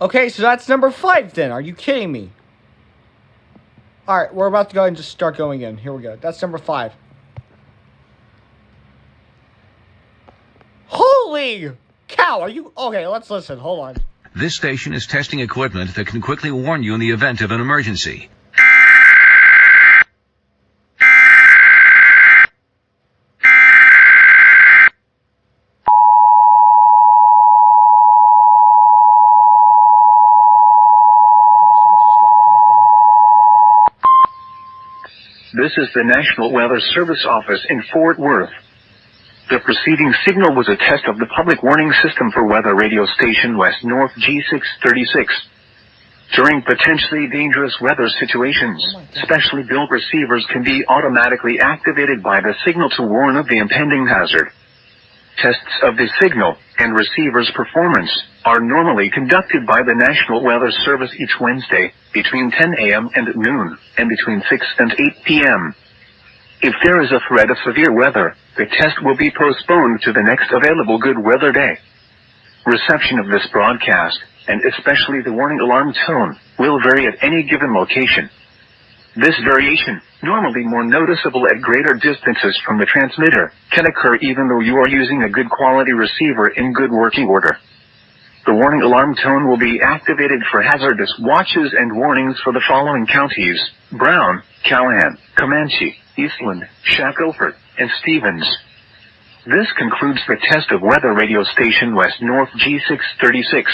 Okay, so that's number 5 then. Are you kidding me? Alright, we're about to go ahead and just start going in. Here we go. That's number 5. Holy cow, are you... Okay, let's listen. Hold on. This station is testing equipment that can quickly warn you in the event of an emergency. This is the National Weather Service office in Fort Worth. The preceding signal was a test of the public warning system for weather radio station West North G636. During potentially dangerous weather situations, specially built receivers can be automatically activated by the signal to warn of the impending hazard. Tests of the signal and receiver's performance are normally conducted by the National Weather Service each Wednesday between 10 a.m. and noon, and between 6 and 8 p.m. If there is a threat of severe weather, the test will be postponed to the next available good weather day. Reception of this broadcast, and especially the warning alarm tone, will vary at any given location. This variation, normally more noticeable at greater distances from the transmitter, can occur even though you are using a good quality receiver in good working order. The warning alarm tone will be activated for hazardous watches and warnings for the following counties: Brown, Callahan, Comanche, Eastland, Shackelford, and Stevens. This concludes the test of weather radio station West North G636.